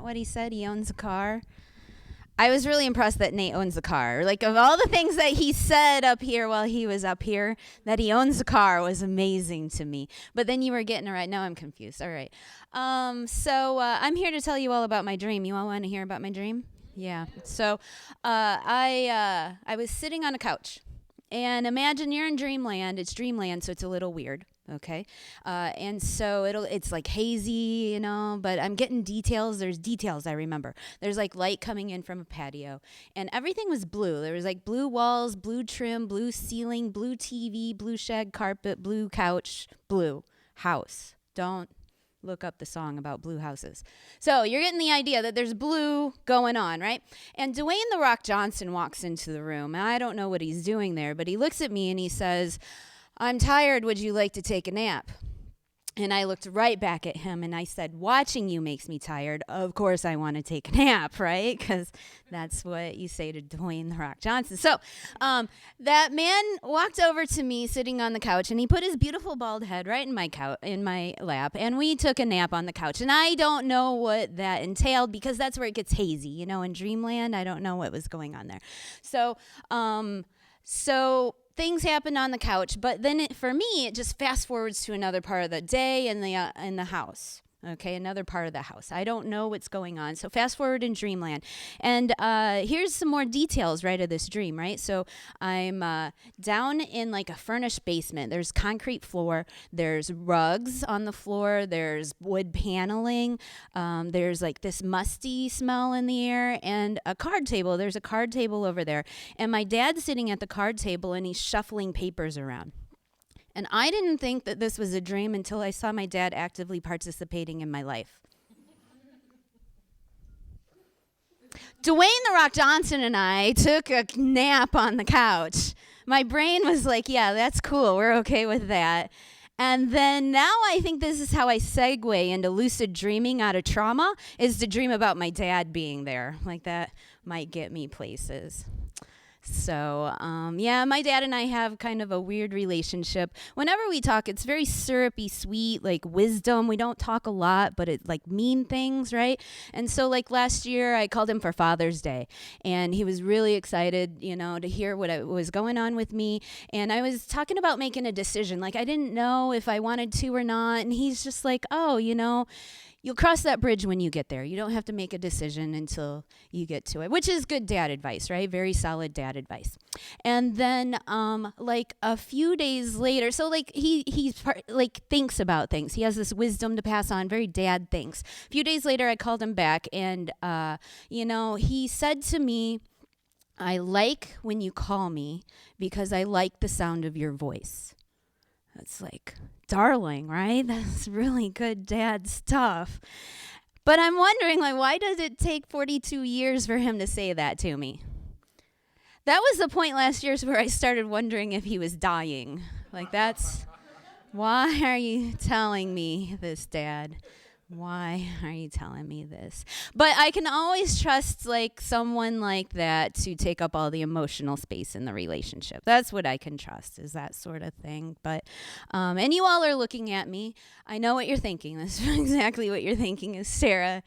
What he said, he owns a car. I was really impressed that Nate owns a car. Like, of all the things that he said up here while he was up here, that he owns a car was amazing to me. But then you were getting it right. Now I'm confused. All right. So I'm here to tell you all about my dream. You all want to hear about my dream? Yeah. So I was sitting on a couch. And imagine you're in Dreamland. It's Dreamland, so it's a little weird. Okay, and so it's like hazy, but I'm getting details. There's details I remember. There's like light coming in from a patio, and everything was blue. There was like blue walls, blue trim, blue ceiling, blue TV, blue shag carpet, blue couch, blue house. Don't look up the song about blue houses. So you're getting the idea that there's blue going on, right? And Dwayne "The Rock" Johnson walks into the room, and I don't know what he's doing there, but he looks at me and he says, "I'm tired. Would you like to take a nap?" And I looked right back at him and I said, "Watching you makes me tired. Of course I want to take a nap," right? Because that's what you say to Dwayne "The Rock" Johnson. So that man walked over to me sitting on the couch and he put his beautiful bald head right in my lap, and we took a nap on the couch. And I don't know what that entailed because that's where it gets hazy. In Dreamland, I don't know what was going on there. So things happened on the couch, but then for me, it just fast forwards to another part of the day in the house. Okay, another part of the house. I don't know what's going on. So fast forward in Dreamland. And here's some more details, right, of this dream, right? So I'm down in like a furnished basement. There's concrete floor. There's rugs on the floor. There's wood paneling. There's like this musty smell in the air, and a card table. There's a card table over there. And my dad's sitting at the card table and he's shuffling papers around. And I didn't think that this was a dream until I saw my dad actively participating in my life. Dwayne "The Rock" Johnson and I took a nap on the couch. My brain was like, yeah, that's cool. We're okay with that. And then now I think this is how I segue into lucid dreaming out of trauma, is to dream about my dad being there. Like, that might get me places. So, my dad and I have kind of a weird relationship. Whenever we talk, it's very syrupy, sweet, like wisdom. We don't talk a lot, but it like mean things, right? And so like last year, I called him for Father's Day, and he was really excited, to hear what was going on with me. And I was talking about making a decision. Like, I didn't know if I wanted to or not. And he's just like, oh, you'll cross that bridge when you get there. You don't have to make a decision until you get to it, which is good dad advice, right? Very solid dad advice. And then, like a few days later, so like he thinks about things. He has this wisdom to pass on. Very dad thinks. A few days later, I called him back, and he said to me, "I like when you call me because I like the sound of your voice." That's like, darling, right? That's really good dad stuff. But I'm wondering, like, why does it take 42 years for him to say that to me? That was the point last year where I started wondering if he was dying. Like, why are you telling me this, Dad? Why are you telling me this? But I can always trust like someone like that to take up all the emotional space in the relationship. That's what I can trust, is that sort of thing. But and you all are looking at me. I know what you're thinking. That's exactly what you're thinking is, Sarah,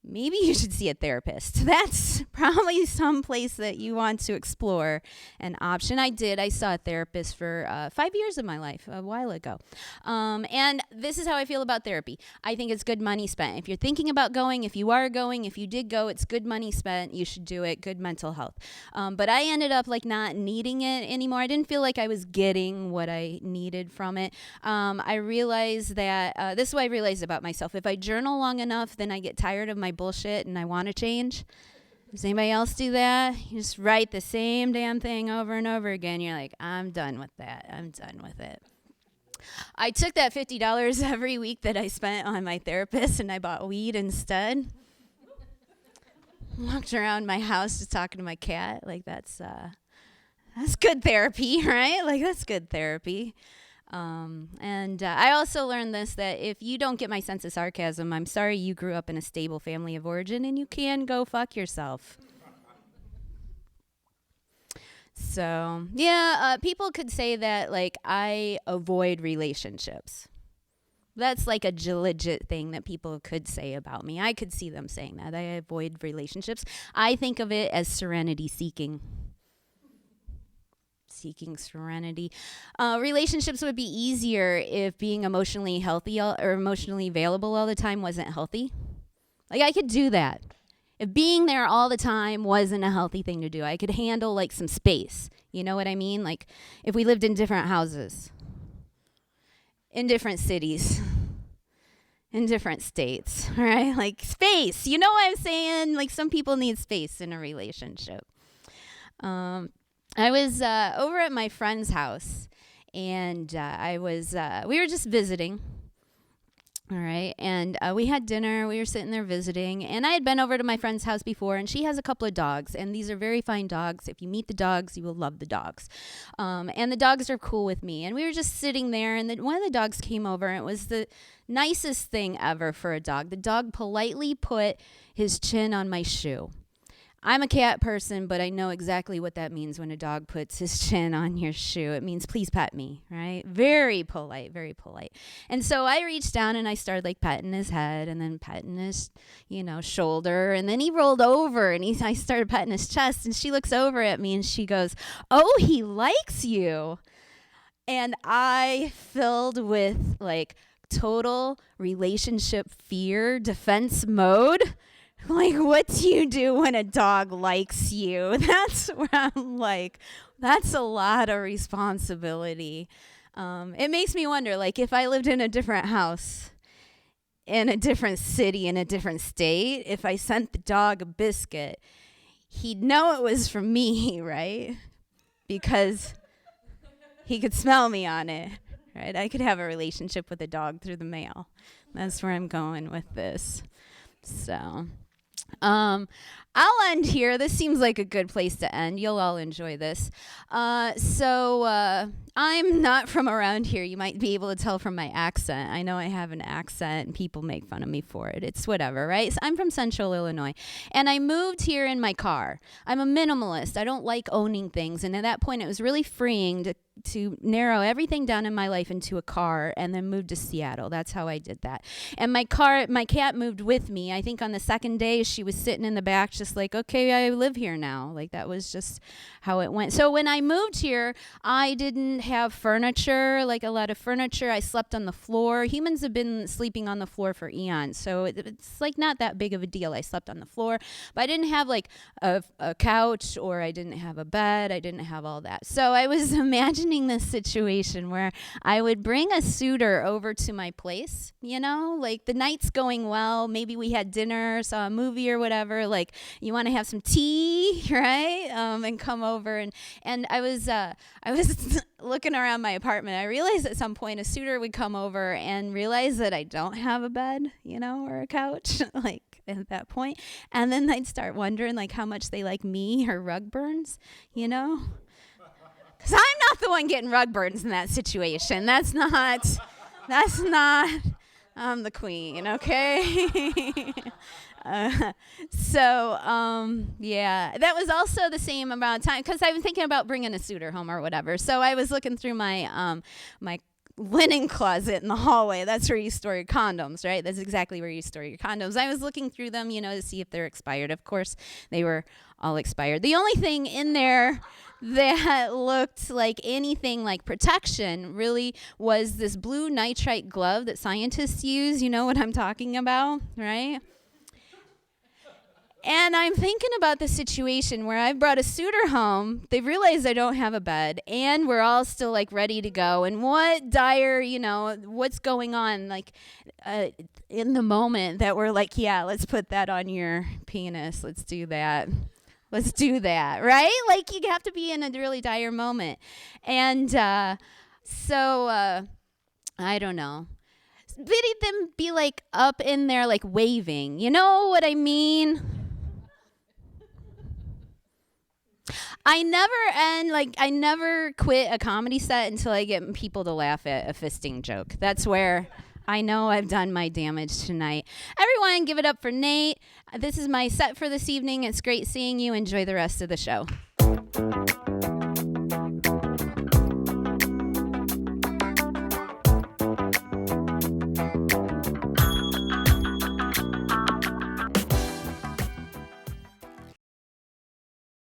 maybe you should see a therapist. That's probably some place that you want to explore an option. I did. I saw a therapist for 5 years of my life a while ago. And this is how I feel about therapy. I think it's good money spent. If you're thinking about going, if you are going, if you did go, it's good money spent. You should do it. Good mental health. But I ended up like not needing it anymore. I didn't feel like I was getting what I needed from it. I realized that this is what I realized about myself. If I journal long enough, then I get tired of my bullshit and I want to change. Does anybody else do that? You just write the same damn thing over and over again. You're like, I'm done with that. I'm done with it. I took that $50 every week that I spent on my therapist and I bought weed instead. Walked around my house just talking to my cat. Like, that's good therapy, right? Like, that's good therapy. And I also learned this, that if you don't get my sense of sarcasm, I'm sorry you grew up in a stable family of origin and you can go fuck yourself. So, yeah, people could say that, like, I avoid relationships. That's like a legit thing that people could say about me. I could see them saying that. I avoid relationships. I think of it as serenity seeking. Seeking serenity. Relationships would be easier if being emotionally healthy or emotionally available all the time wasn't healthy. Like, I could do that. If being there all the time wasn't a healthy thing to do, I could handle like some space. You know what I mean? Like, if we lived in different houses, in different cities, in different states, right? Like, space. You know what I'm saying? Like, some people need space in a relationship. I was over at my friend's house, and we were just visiting. All right. And we had dinner. We were sitting there visiting. And I had been over to my friend's house before, and she has a couple of dogs. And these are very fine dogs. If you meet the dogs, you will love the dogs. And the dogs are cool with me. And we were just sitting there, and one of the dogs came over, and it was the nicest thing ever for a dog. The dog politely put his chin on my shoe. I'm a cat person, but I know exactly what that means when a dog puts his chin on your shoe. It means, please pet me, right? Very polite, very polite. And so I reached down and I started like petting his head and then petting his, shoulder. And then he rolled over and I started petting his chest. And she looks over at me and she goes, "Oh, he likes you." And I, filled with like total relationship fear, defense mode, like, what do you do when a dog likes you? That's where I'm like, that's a lot of responsibility. It makes me wonder, like, if I lived in a different house, in a different city, in a different state, if I sent the dog a biscuit, he'd know it was from me, right? Because he could smell me on it, right? I could have a relationship with a dog through the mail. That's where I'm going with this. So, I'll end here. This seems like a good place to end. You'll all enjoy this. I'm not from around here. You might be able to tell from my accent. I know I have an accent and people make fun of me for it. It's whatever, right? So I'm from Central Illinois, and I moved here in my car. I'm a minimalist. I don't like owning things, and at that point it was really freeing to narrow everything down in my life into a car and then move to Seattle. That's how I did that. And my cat moved with me. I think on the second day she was sitting in the back just like, okay, I live here now. Like, that was just how it went. So when I moved here, I didn't have furniture, like a lot of furniture. I slept on the floor. Humans have been sleeping on the floor for eons, so it's like not that big of a deal. I slept on the floor, but I didn't have like a couch, or I didn't have a bed. I didn't have all that. So I was imagining this situation where I would bring a suitor over to my place, like the night's going well. Maybe we had dinner, saw a movie or whatever. Like, you want to have some tea, right? And come over. And I was looking around my apartment. I realized at some point a suitor would come over and realize that I don't have a bed, or a couch, like at that point. And then they'd start wondering like how much they like me or rug burns, Because I'm not the one getting rug burns in that situation. That's not, I'm the queen, okay? Yeah, that was also the same amount of time, because I was thinking about bringing a suitor home or whatever. So I was looking through my my linen closet in the hallway. That's where you store your condoms, right? That's exactly where you store your condoms. I was looking through them, to see if they're expired. Of course, they were all expired. The only thing in there that looked like anything like protection really was this blue nitrite glove that scientists use. You know what I'm talking about, right? And I'm thinking about the situation where I've brought a suitor home. They've realized I don't have a bed, and we're all still like ready to go. And what dire, what's going on like in the moment that we're like, yeah, let's put that on your penis. Let's do that. Let's do that, right? Like, you have to be in a really dire moment. And so I don't know. Did them be like up in there like waving? You know what I mean? I never quit a comedy set until I get people to laugh at a fisting joke. That's where I know I've done my damage tonight. Everyone, give it up for Nate. This is my set for this evening. It's great seeing you. Enjoy the rest of the show.